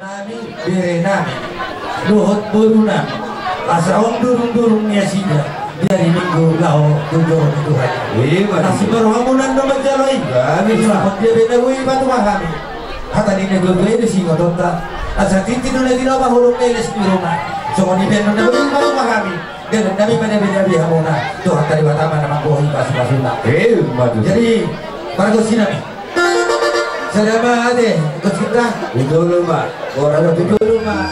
Nami Berena Luhut Buruna Asraung durung-durungnya sida dari minggu lau tujuh itu hanya nasi berhamunan nama jaloi kami selamat dia beda gue batu mahami kata ini gue itu sih ngotonta asal tintin udah tidak bahulung neles di rumah so di benda gue batu mahami dan kami beda-beda biar muna tuh kata di batama nama bohi pas-pasuna jadi para sini Selama ada ikut kita itu rumah orang itu rumah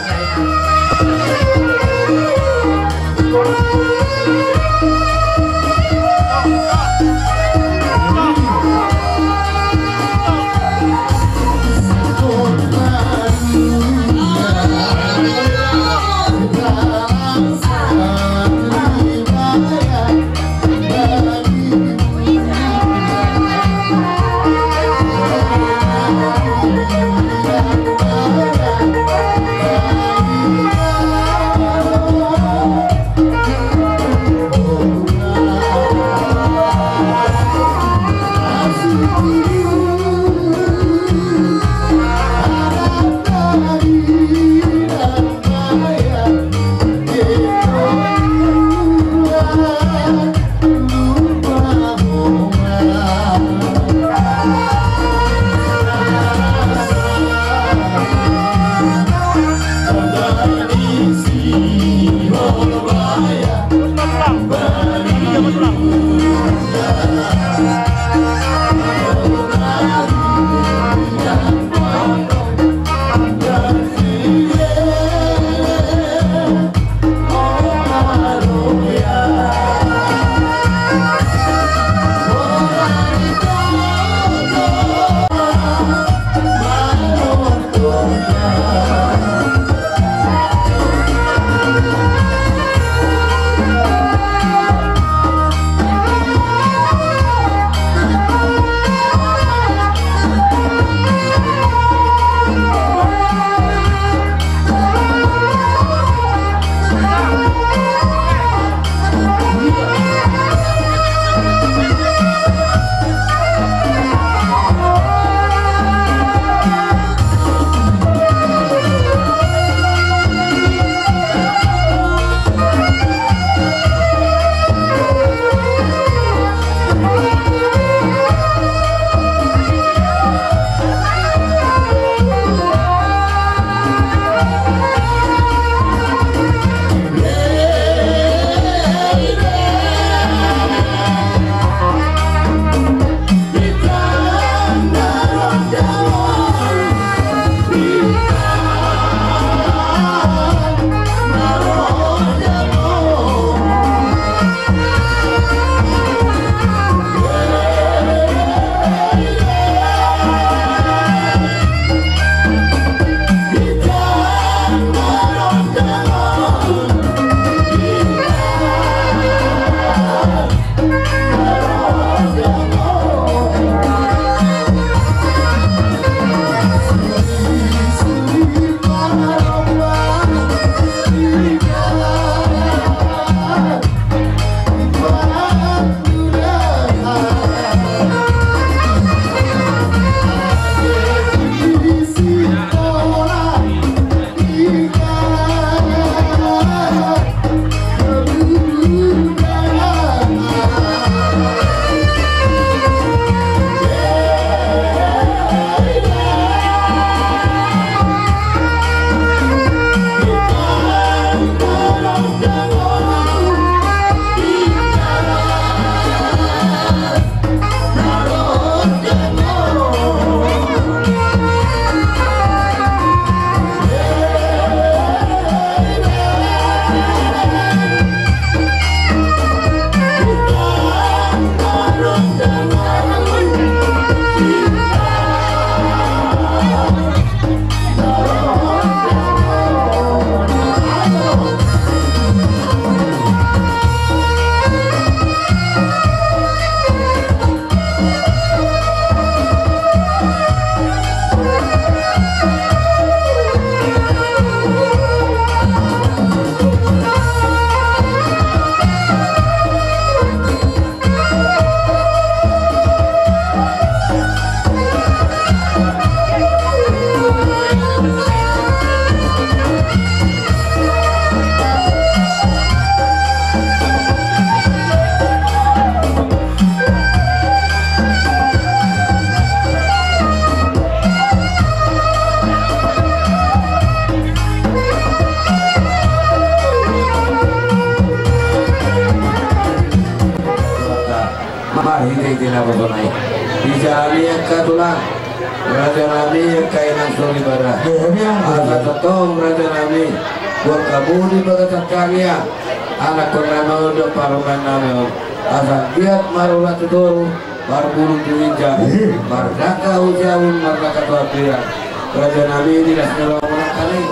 penting tina personai. Dijalani yang katulang. Raja Nabi yang kainan suri bara. Asa tetong Raja Nabi. Buat kamu di bagatan kalian. Anak kornama udah paruman nama. Asa giat marulah tutur. Barbulung diwinja. Mardaka ujawun mardaka tuapiran. Raja Nabi tidak senyelong kali.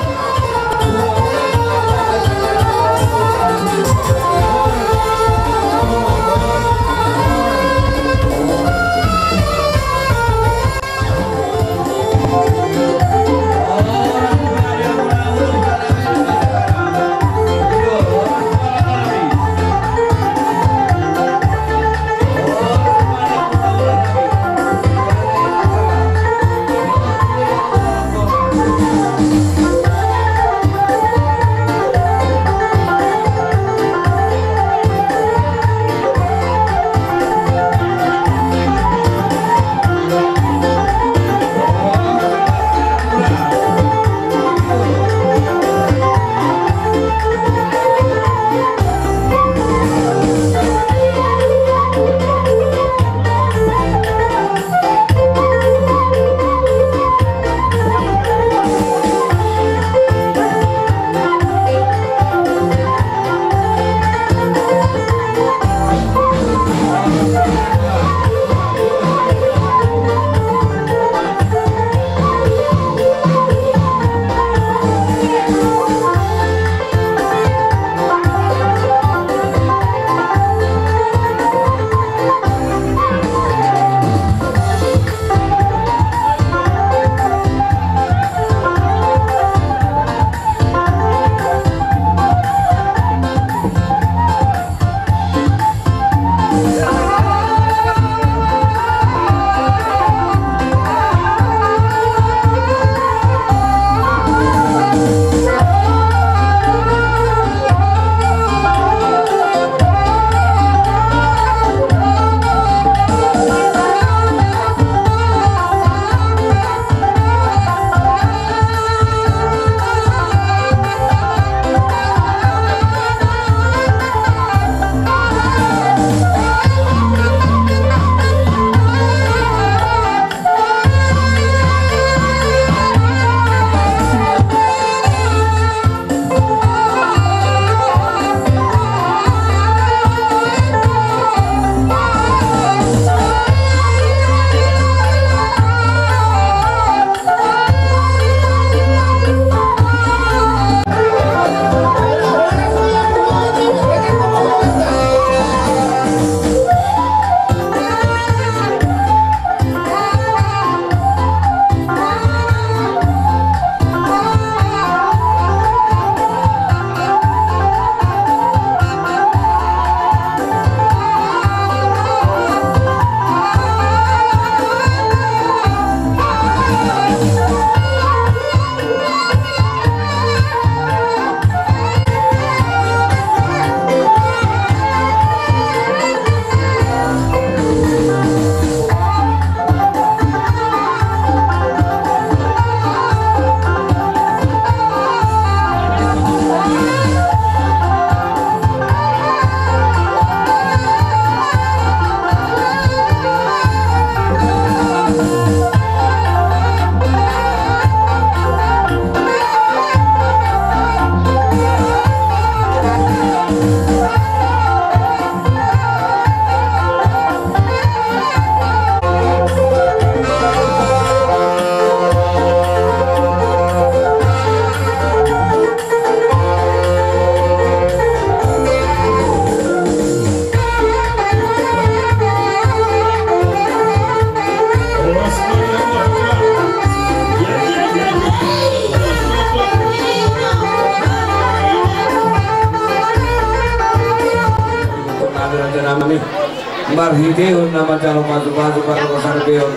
Marhidehun nama calon masuk-masuk pada pasar beon.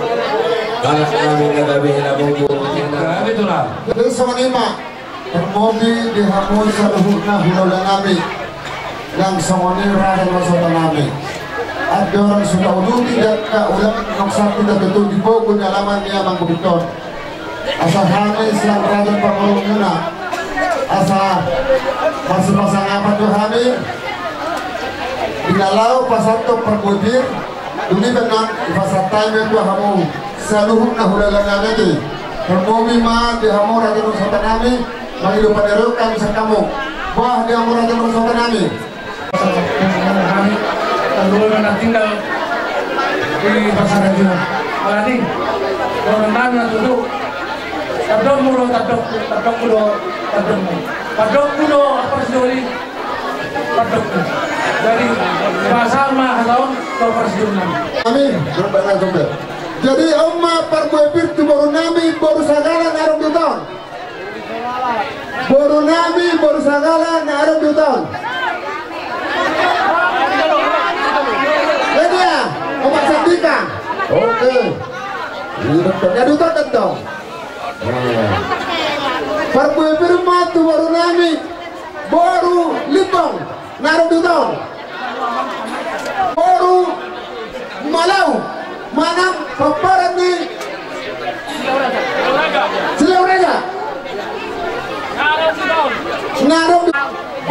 Anak kami nagabi na bubu. Kami itulah. Jadi songonima termobi dihamui saluhurna hulola nami yang songoni rakyat masuk nami. Ada orang sudah ulu tidak ke ulang noksa tidak betul di bawah alaman dia mangkubiton. Asal hanya Islam rakyat pemulungnya. Asal masih pasang apa tuh hamil. Dinalau pasal tu perbudir Duni benar pasal time itu kamu saluhun na hulalan nanti. Permobi ma di hamu raja nusantara nami, bagi lupa deruk kami sakamu. Wah di hamu raja nusantara nami. Kami terlalu tinggal di pasar raja. Berarti orang nanya dulu. Tadok mulo, tadok mulo apa sih tadok. Jadi bahasa mah tahun persidunan. Amin. Berbagai sumber. Jadi umma perbuepir tu baru nami baru sagala narum di tahun. Baru nami baru sagala narum di tahun. Ini ya, umat Sandika. Oke. Ini duta dong. Perbuepir mah tu baru nami baru litong narum di tahun. Baru malau manam paparan ni Silau Raja narum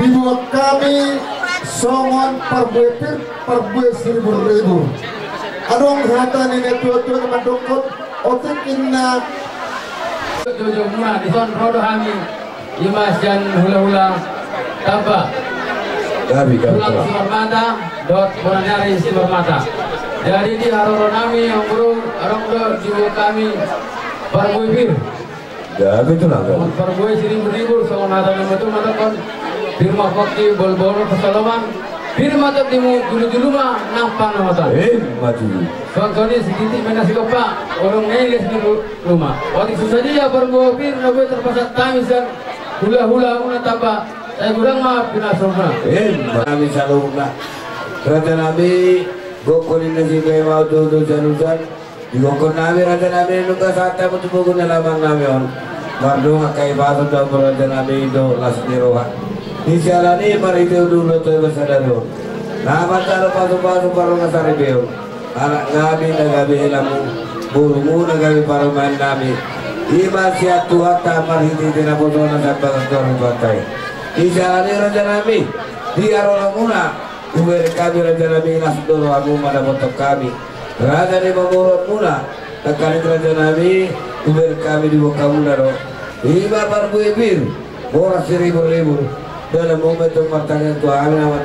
dibuat kami songon perbuet 1.000 adong hata ni tua-tua madongkot otik inna tujuh muna dison rodo hami imas jan hula-hula taba pulang Simarmata dot bonanyari Simarmata. Jadi di haroronami yang burung arong di kami parbuibir. Ya betul lah. Parbuib 1.000 songon hata nama tu mata kon firma fakti bol-bol kesalaman firma tu timu dulu mah nampan nama. Mati. Soalnya sedikit mana sih pak orang ngelis di rumah. Waktu susah dia parbuibir nabi terpaksa tamisan hula-hula muna taba. Saya kurang maaf bila semua. Kami selalu nak. Raja Nabi, gokolin nasi kaya mau tu janusan. Digokol Nabi Raja Nabi nuka sate betul betul nelaman Nabi on. Baru ngakai batu dah Raja Nabi itu lasni rohan. Di jalan ini mari itu dulu tu bersadar on. Nama taruh batu baru ngasari beo. Anak Nabi nagabi ilamu, burung nagabi para main Nabi. Ima siatu hatta marhiti tina bodoh nasa bagang batai. Di jalan Raja Nabi di Arolamuna uber kami Raja Nabi nasdoro amu mana botok kami Raja di Mamurot muna takkan Raja Nabi uber kami di Bokamuna ro lima parbuibir boras 1.000 dalam momentum martanya Tuhan amat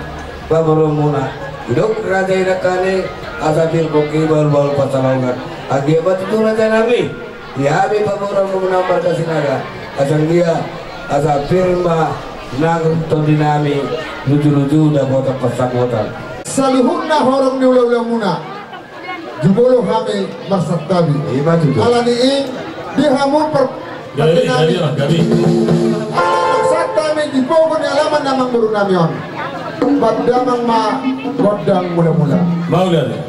Mamurot muna hidup Raja inakane asapir koki bal pasalongan akibat itu Raja Nabi dihabi Mamurot muna pada sinaga asal dia asapir mah nang tondinami lucu-lucu dah botak pasang-botak saluhunna horong ni ulang muna jubolo kami marsat kami alani di hamun per tondinami marsat kami di pokok ni alaman namang baru namion padamang ma godang mula-mula Maulana.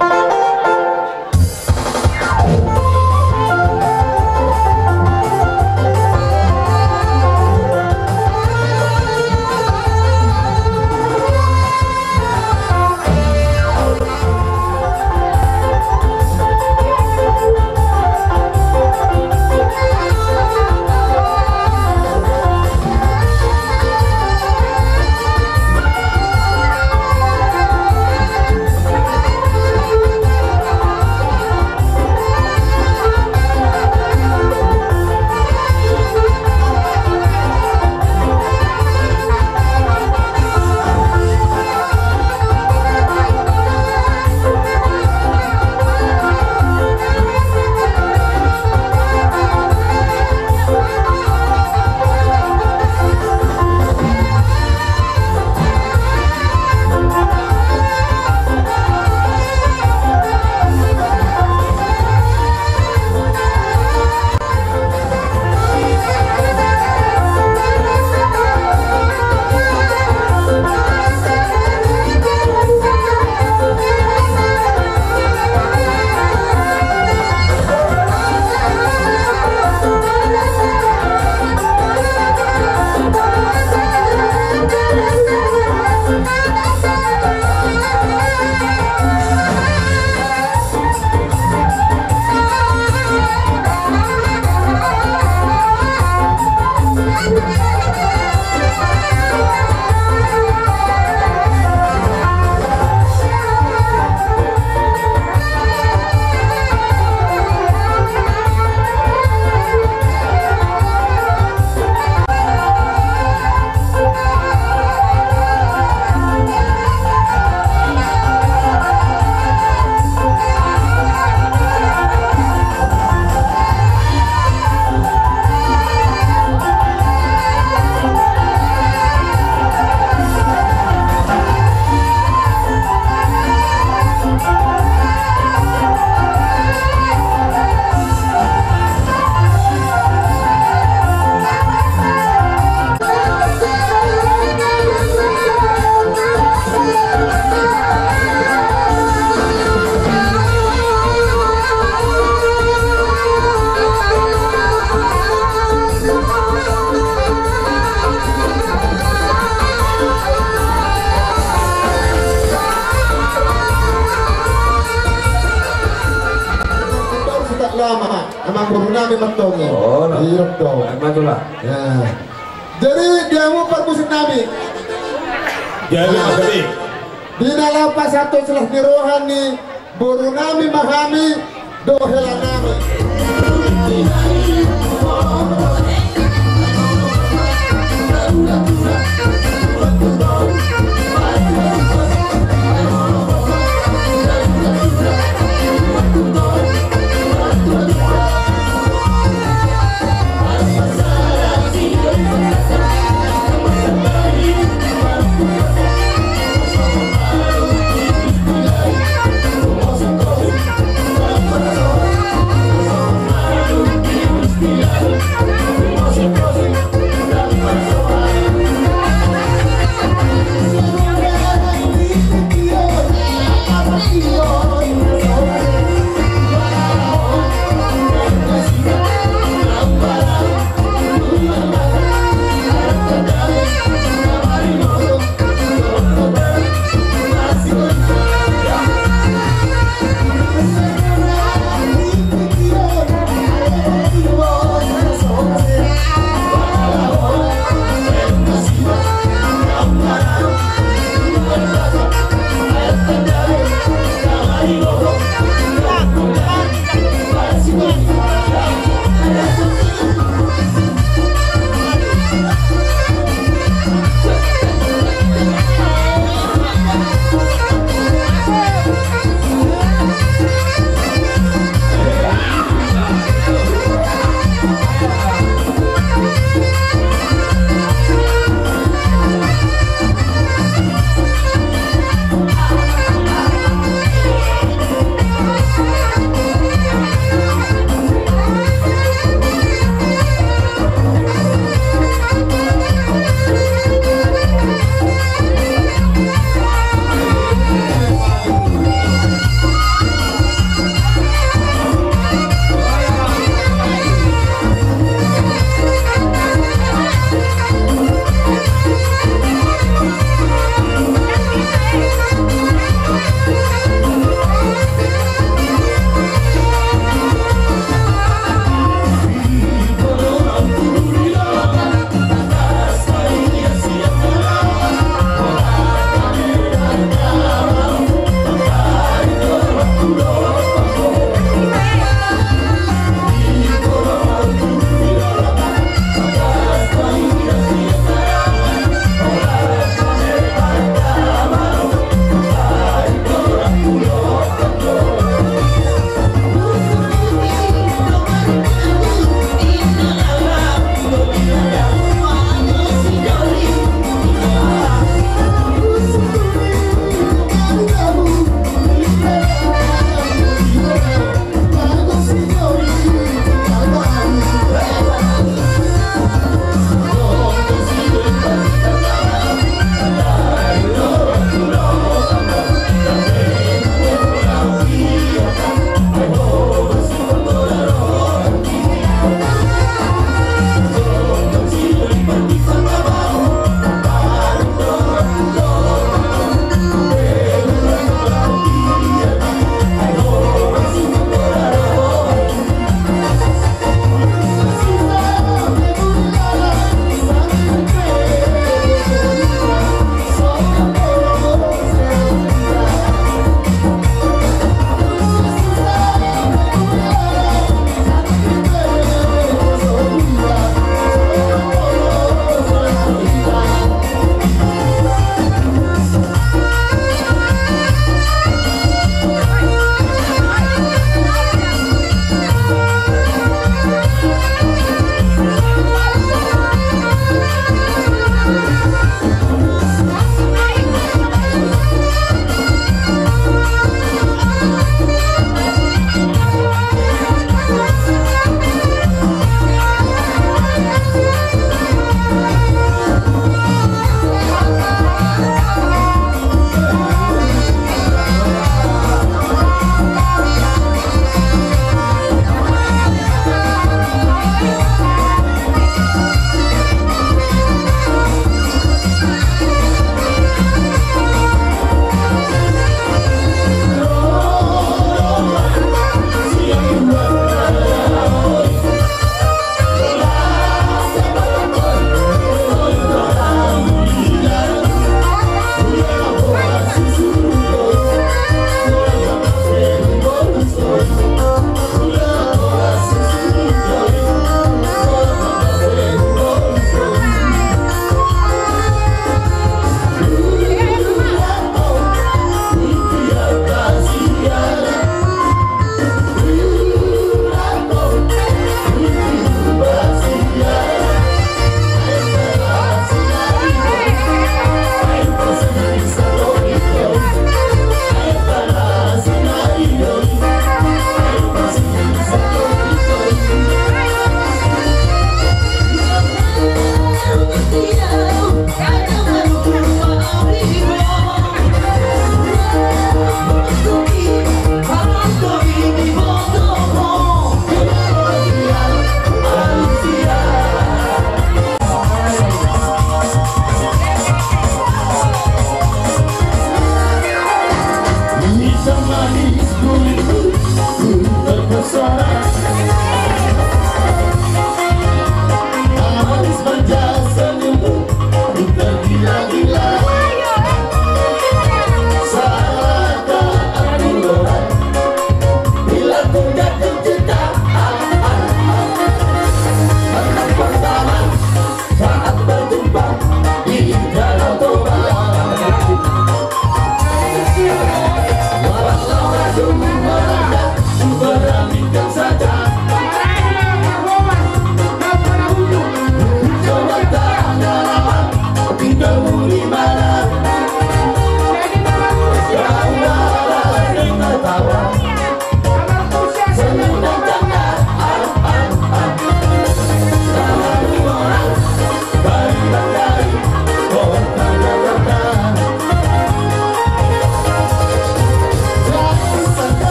nami mentongi. Oh, no. Iya dong. Matulah. Ya. Jadi dia mau permusik nami. Jadi tadi Di dalam pas satu selah di rohani, buru nami mahami, dohela nami. Yeah.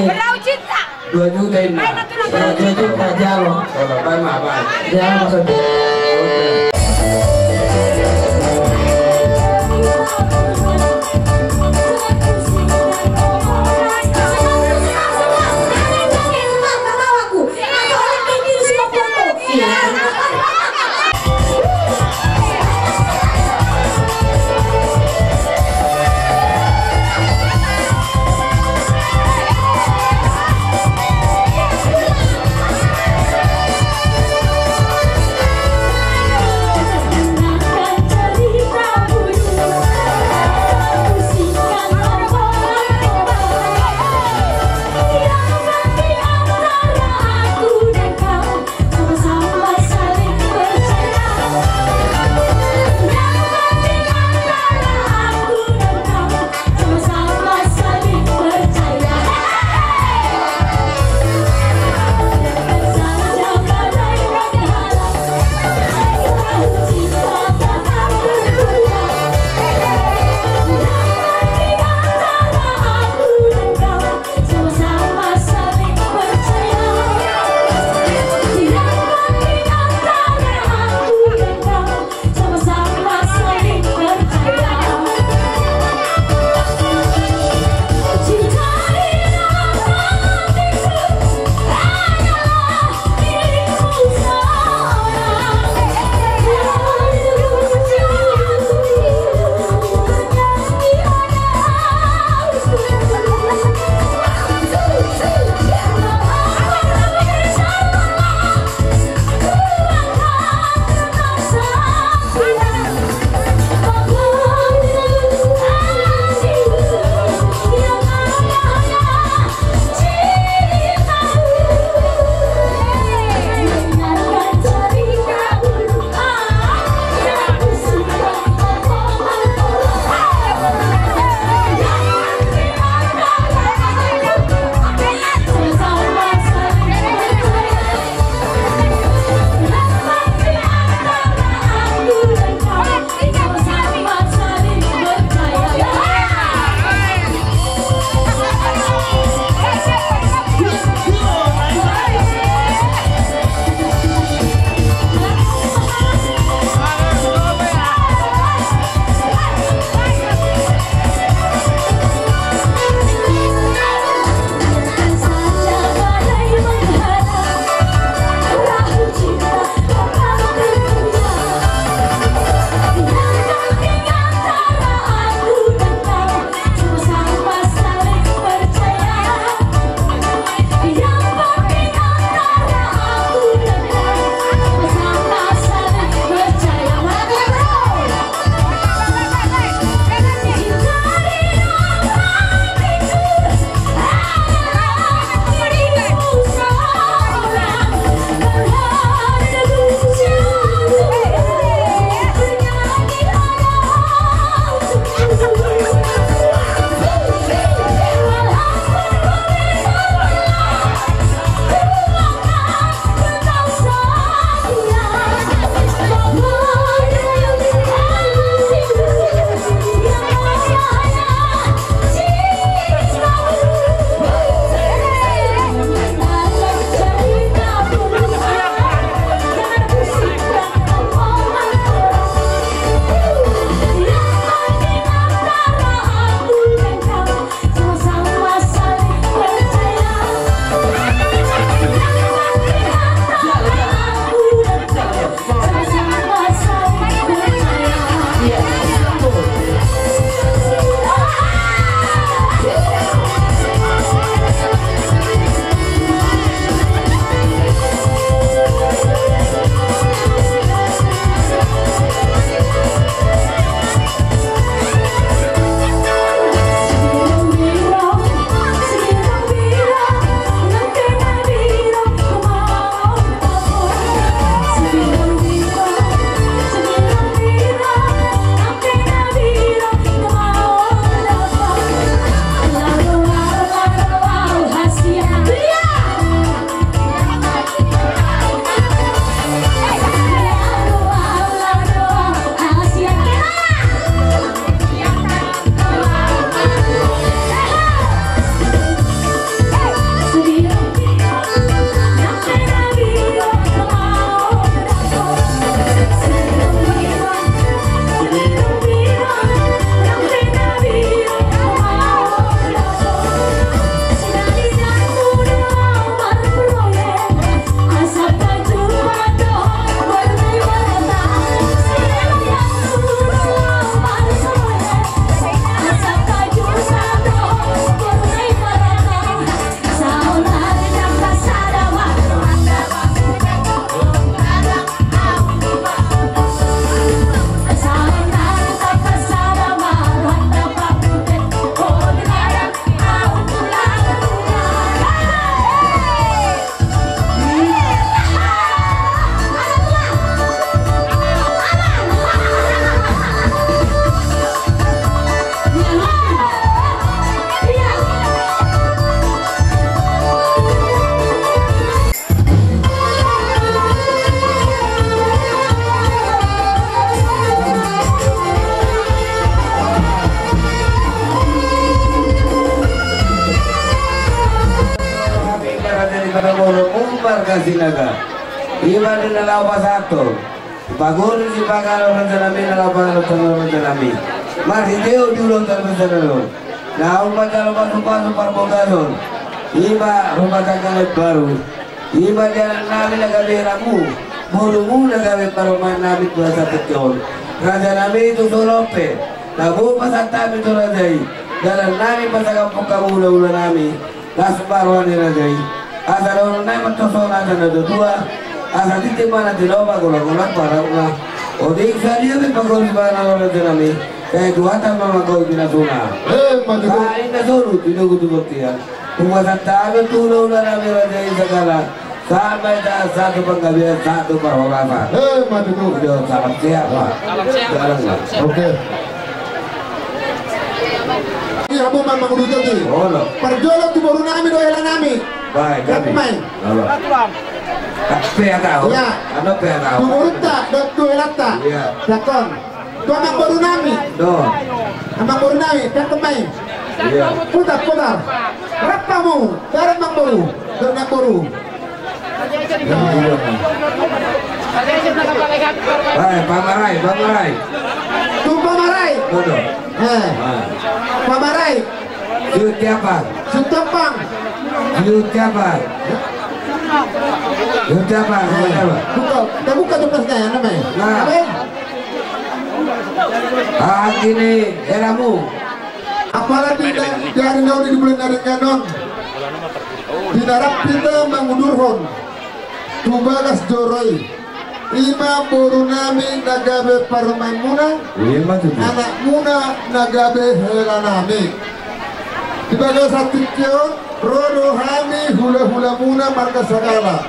Berau cinta. 2 juta ini. 2 juta jalo. Kalau baik mah baik. Jalo maksudnya. sinaga. Iba din nalaw pa sa ato. Pagod si pagkalo ng sanami nalaw ng sanami. Marideo dulong talaga sa nalon. Naon pa talo pasok para bogason. Iba rumah tangga baru. Iba jalan namin nagabiramu. Mulu nagawe para main namin sa petyon. Raja namin itu solope. Nabu pasang tabi itu rajai. Jalan namin pasang kampung namin. Nasbaruan ni rajai. Asa orang naik mentoson asa nado dua. Asa titik mana diloba gula-gula para ulah. Odik sadia ni pagol bana orang nami. Kayak dua tambah magol binasuna. Maju. Kain nasuru tidak kudu bertian. Pembuatan tabi tulau nami rajai segala. Sampai dah satu penggabian satu perhorasan. Maju. Sudah salam siapa? Salam siapa? Oke. Ini aku memang udah jadi. Oh no. Perjualan tu baru nami doa nami. Baik kami. Halo. Pea tahu. Ya. Ano pea tahu? Tu baru tak, tu elata. Iya. Dakon. Tu amak baru nami. Do. Amak baru nami. Tak main. Iya. Putar. Rapamu. Darah mak baru. Darah baru. Baik, pamarai. Tu pamarai. Bodoh. Pamarai. Siut siapa? Sutapang. Siut siapa? Siut siapa? Buka tu pasnya namanya. Nah. Gini, eramu. Apalagi dari naudi di bulan dari kanon. Di darat kita mengundurhon. Tubagas joroi. Ima borunami nagabe parman muna. Anak muna nagabe helanami. Dibagai satu kion, rodo hami hula muna marga segala.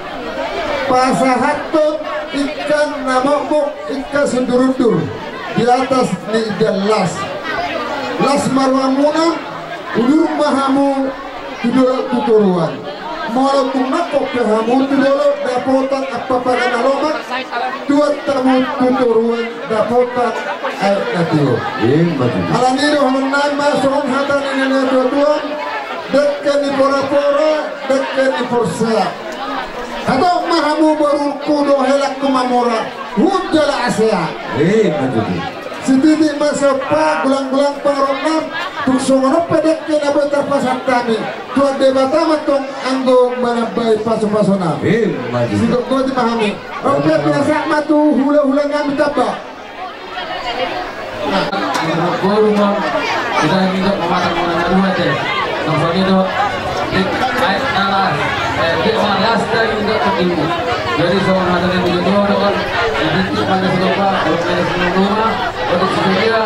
Pasahatut ikan namokmok ikan sundurundur di atas ni las. Las marwamuna udur mahamu tuturuan. Mau tunakok ke hamu dulu dapotan apa pada nalomak dua tamu tuturuan dapotan air natio. Alanido hamunai masuk hatan ini tuan dekat di pora-pora dekat di porsa. Atau mahamu baru kudo helak kumamora hujala asya. Setitik masa pa gulang-gulang paromam tuksongono pedek kena betar pasang kami tuan debata matong anggo manabai paso-pasona sikap gue dipahami oke biasa matu hula-hula kami tabak Guru mau kita minta pematang dua deh nomor itu baik nalar di malas dari untuk ketemu jadi seorang mata yang begitu dengan itu pada sekolah kalau ada rumah untuk sedia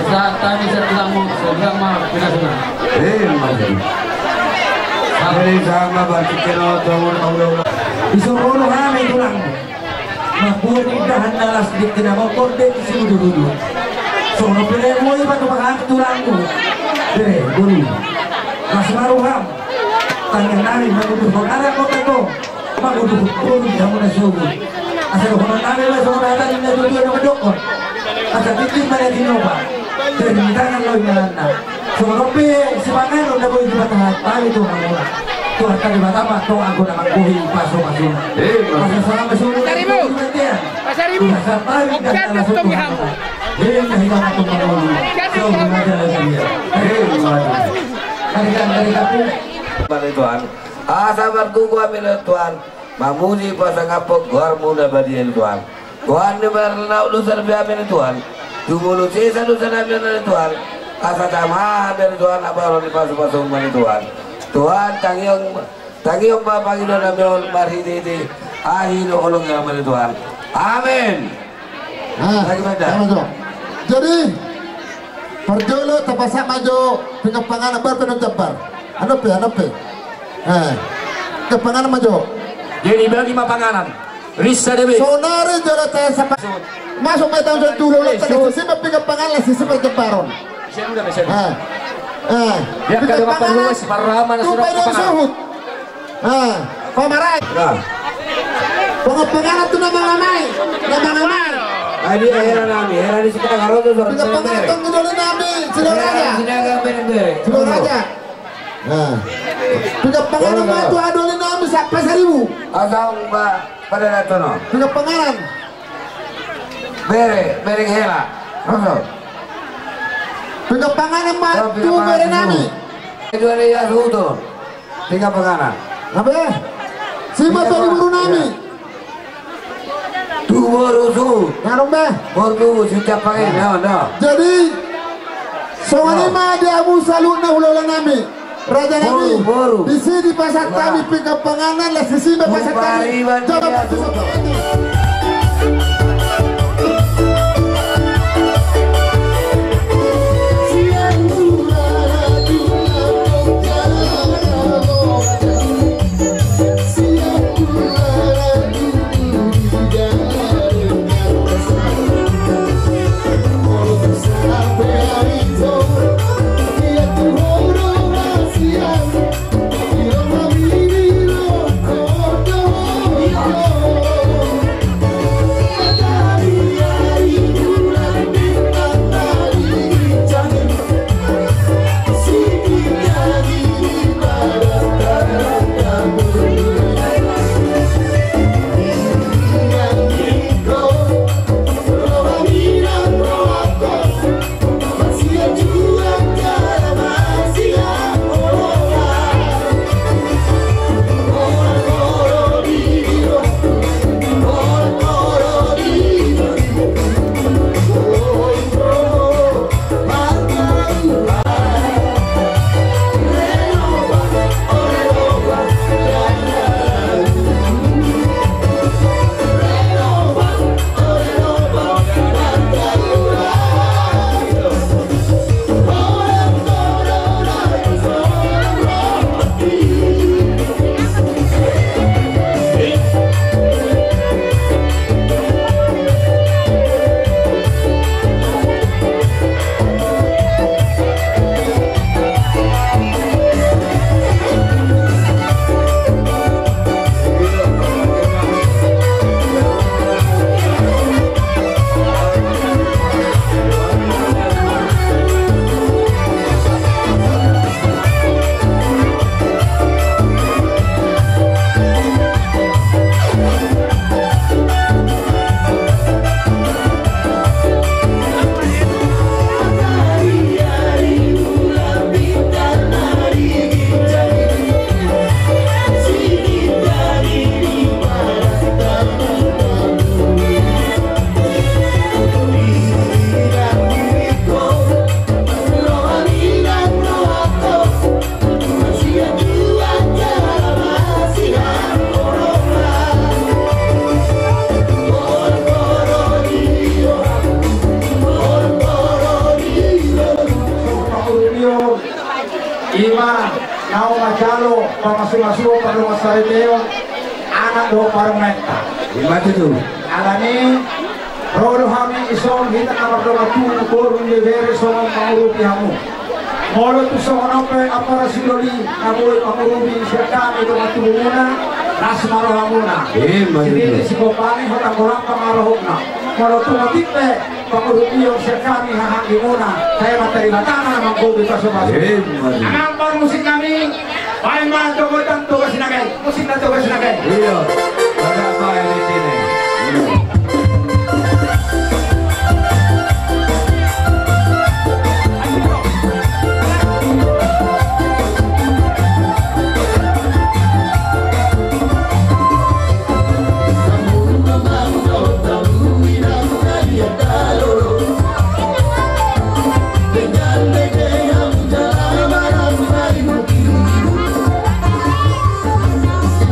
saat kami sedang pindah. Hari sama bagi kena tahun. Disuruh kami tulang. Mabur indahan dalas di kena mabur dek isi dulu. Sono pilih mulai batu makan tulangku. Deh guru. Mas maruham. Tanya nari mengudur pengarah kota to. Mengudur guru yang mana subuh. Asal kono nari lah sono datang ini dulu yang medokon. Asal titik mana dinoba. Dari tangan lo nyalana. Sono pilih semangat lo dah boleh dibatahan. Tahu itu mana. Tuh tadi batama tuh aku nak kuhi pasok. Pasal salam besuruh. Pasaribu. Bukan betul kamu. Dia hilang aku malu. So mengajar dia. Dari kapu. Pada Tuhan, asabarku gua milik Tuhan. Mamuji pasang apok gor muda badian Tuhan. Tuhan ni berlau lu serbia milik Tuhan. Jumulu sisa lu serbia milik Tuhan. Asa tamah dari Tuhan apa orang di pasung milik Tuhan. Tuhan tangiong bapak kita nabi ol marhidi di ahiru olong yang milik Tuhan. Amin. Jadi perjolo tapasak maju pengepangan apa penuncapan. Ano pe. Kepanganan maju. Jadi bagi mapanganan. Risa dewi. Sonare jala taya sapa. Masuk mai tahun dulu lah tadi sisi pengepangan lah sisi penjeparon. Saya udah bisa. Dia kada perlu separama na surat kepanganan. Pamarai. Pengepangan tu nama ramai. Adi era nami, era di sekitar karo tu surat pengepangan tu dulu nami. Cilor raja. Sinaga bere. Cilor raja. Tiga penganan matu adolin nami sak pasaribu. Asal mbak pada datono. Tiga penganan. Bere hela. Rosok. Tiga penganan matu bere nami. Itu ada ya suto. Tiga penganan. Apa ya? Sima tadi buru nami. Tu borusu. Ngarong be. Boru setiap pagi dah. Jadi soalnya mah dia abu salutna ulola nami. Raja Nabi, di sini pasar kami pika penganan lah sisi pasar kami. Ima nau macalo pamasumasu pada masa itu anak do parmenta. Ima itu. Alani rodo kami ison kita kamar do matu korun de vere sono mauru pihamu. Molo tu sono pe apara siloli naboy pamurubi serkami do matu muna ras maro hamuna. Jadi si kopani hota korang pamarohna. Molo tu matipe pamurubio serkami hahangimuna. Saya materi batana namang kobi paso-paso. Anang musik kami, paling mah coba tanto kesinagai, musik tanto kesinagai. Iya, ada apa yang di sini?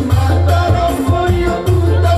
Mataron, pollo, puta,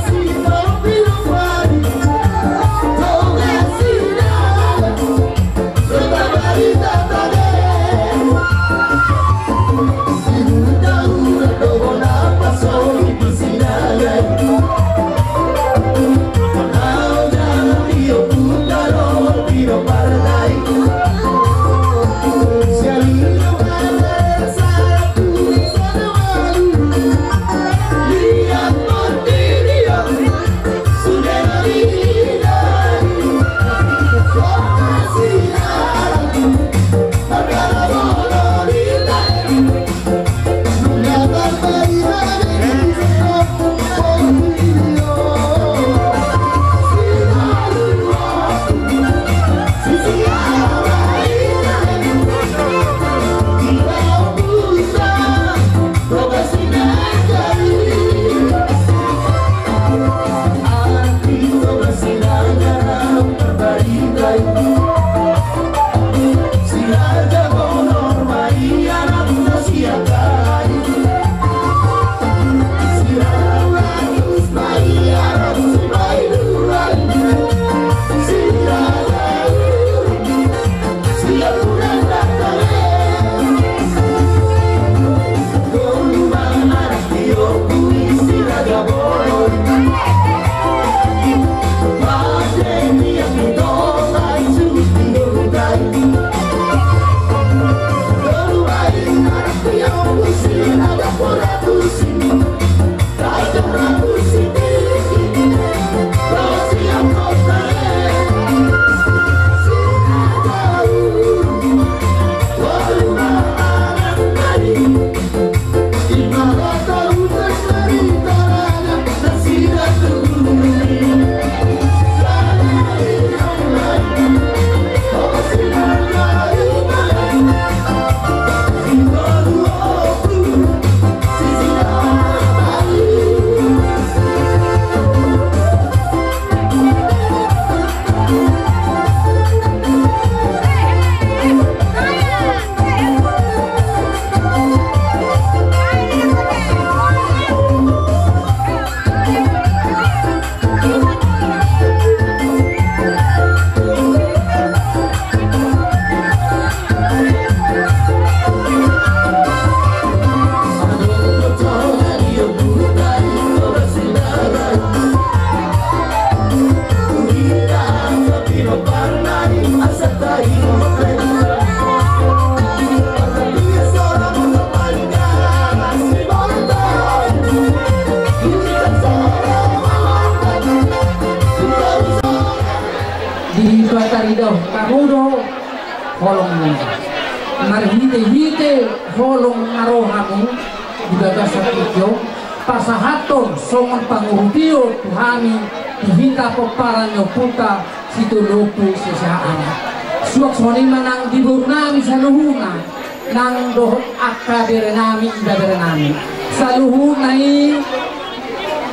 Tarido karudo holong marhite holong arohamu digagas sakityo pasahaton songon pangurutio tuhani dihita peparanyo puta situlupu sesaan suak soni manang diburu nami saluhuna nang dohot akka berenami ida berenami saluhunai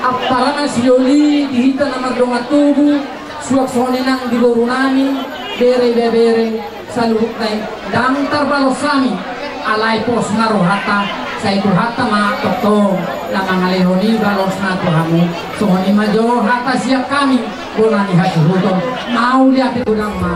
aparana sioli dihita namar donga tubuh suak soni nang diburu nami bere saluhut nai dang tarbalos kami alai pos narohata saya itu hata ma totong na mangalehoni balos na tuhamu sohoni majo hata siap kami bonani hati hutong mau lihat itu nang ma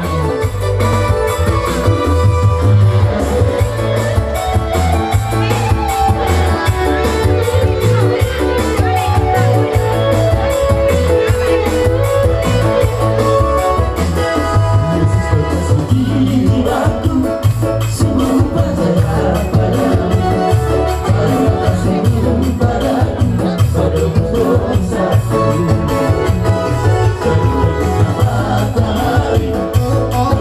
Oh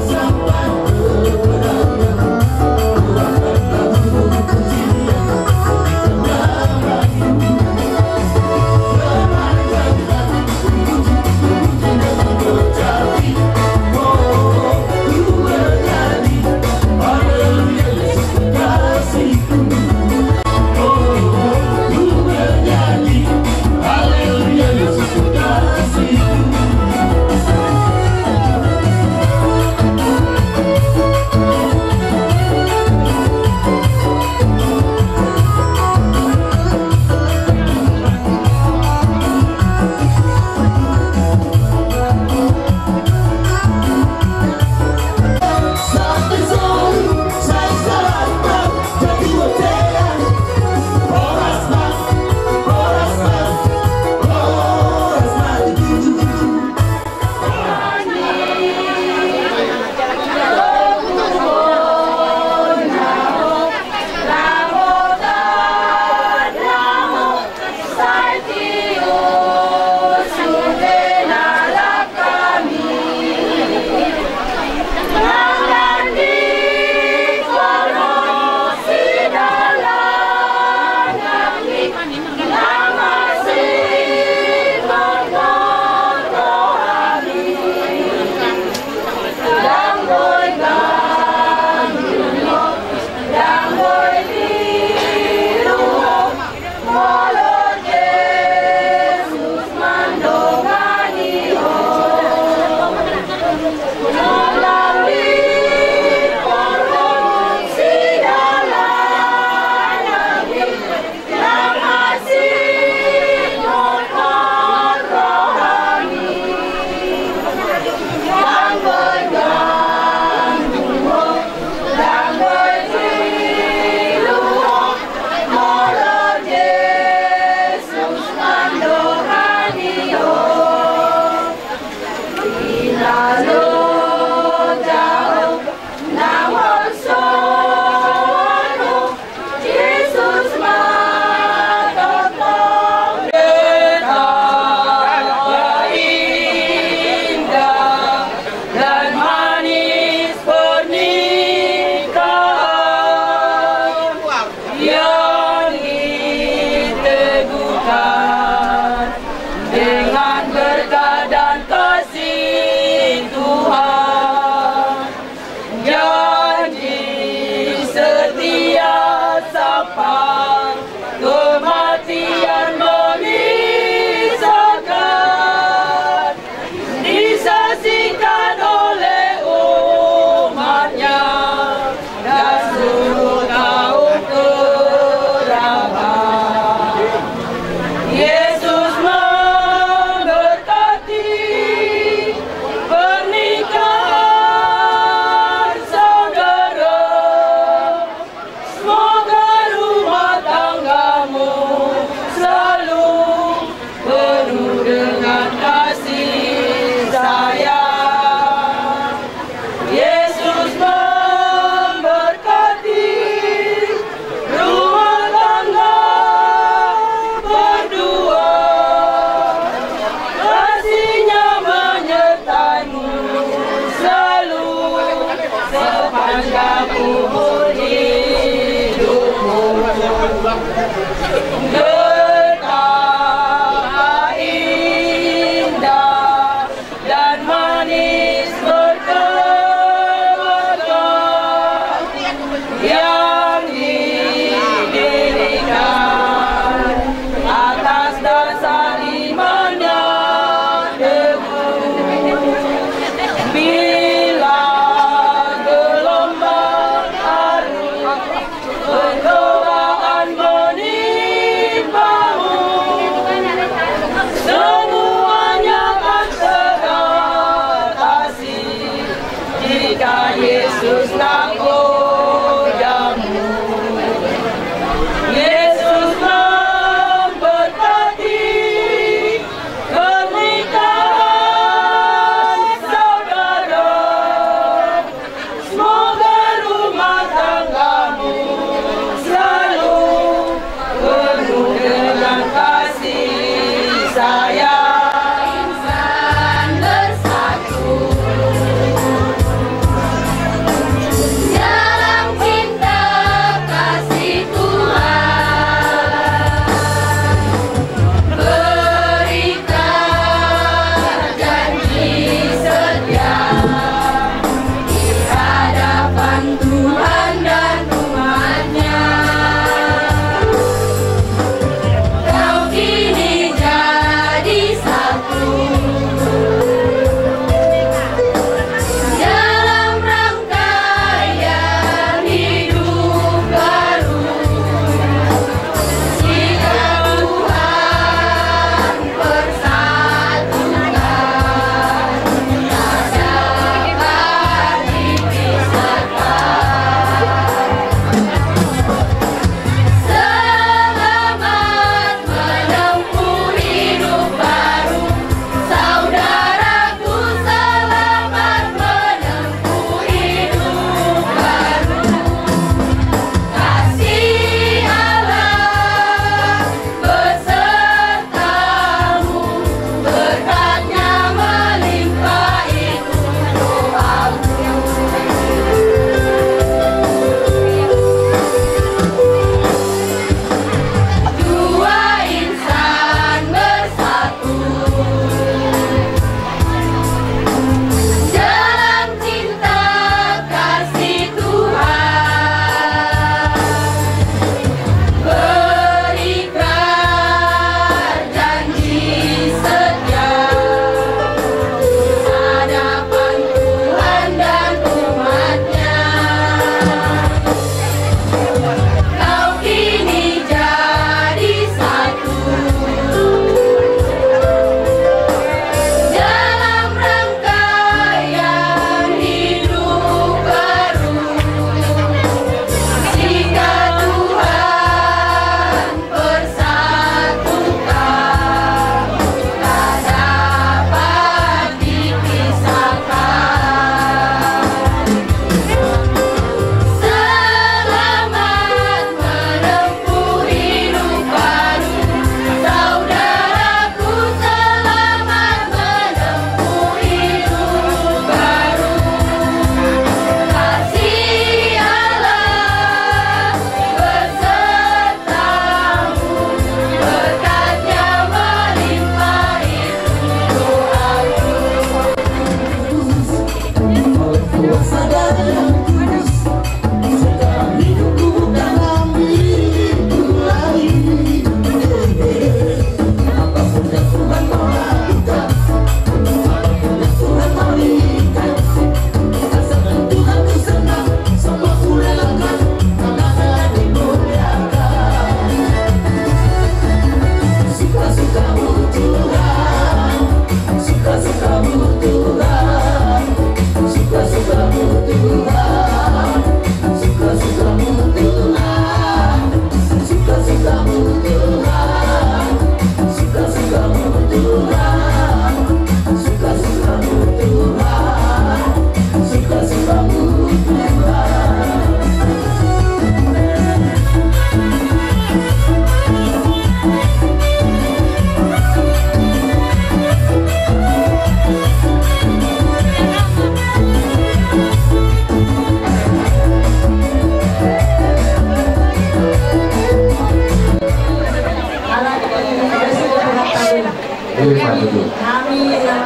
itu? Kami yang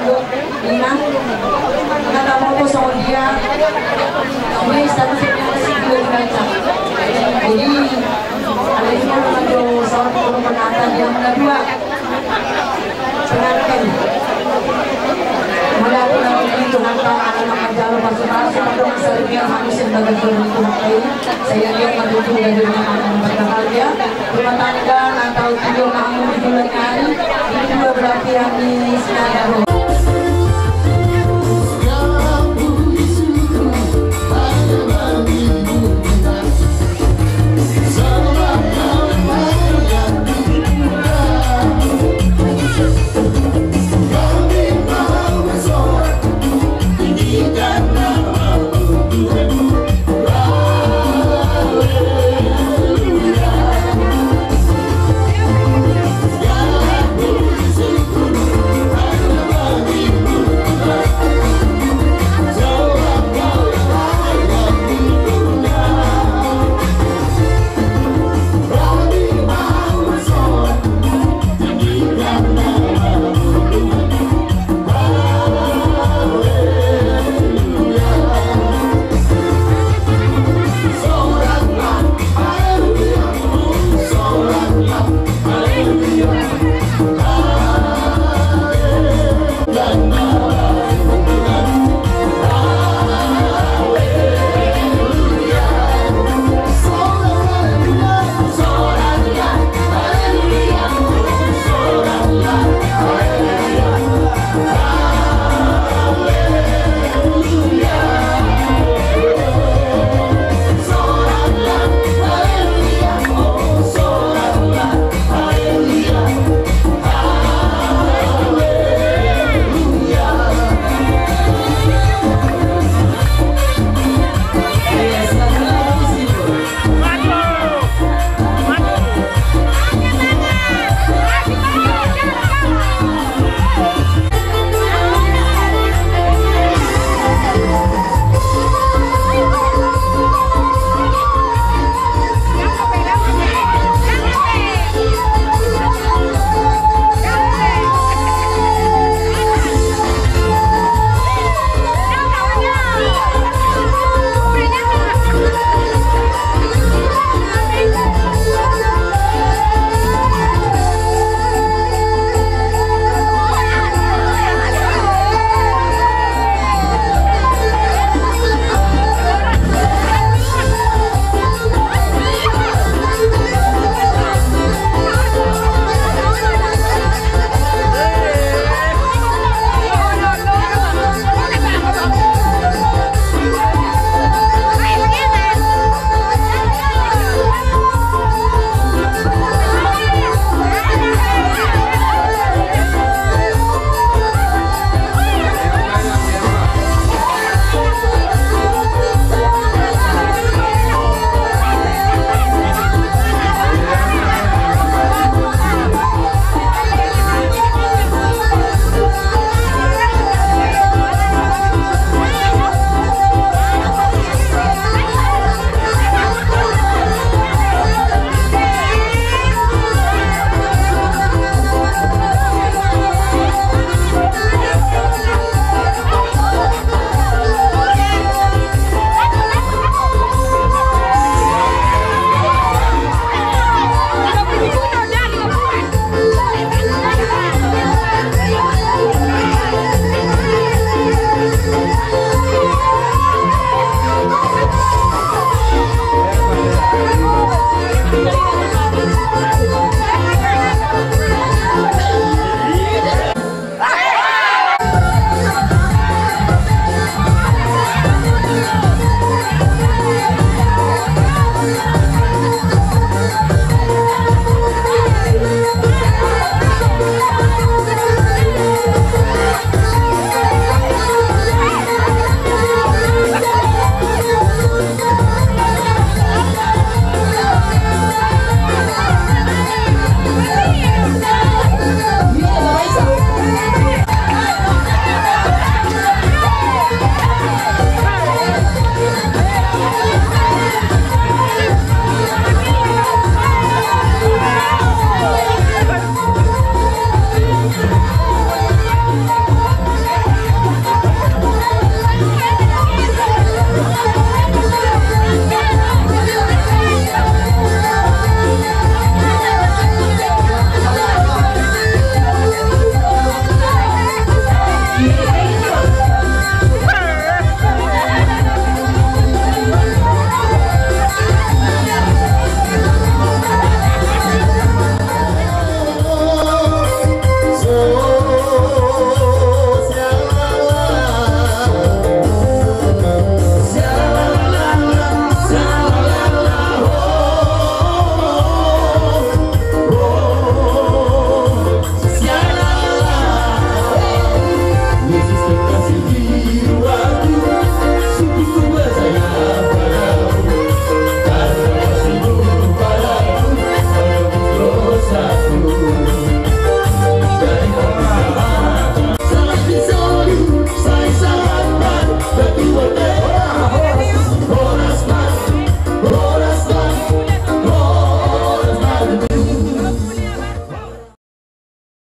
inang nggak mau sama dia. Ini statusnya masih belum dirancang. Jadi ada juga ada seorang penata yang kedua pengantin. Mulai itu nanti anak-anak jalur masing-masing untuk masyarakat manusia sebagai beruntung. Saya lihat mendukung dari anak-anak berbahagia rumah tangga.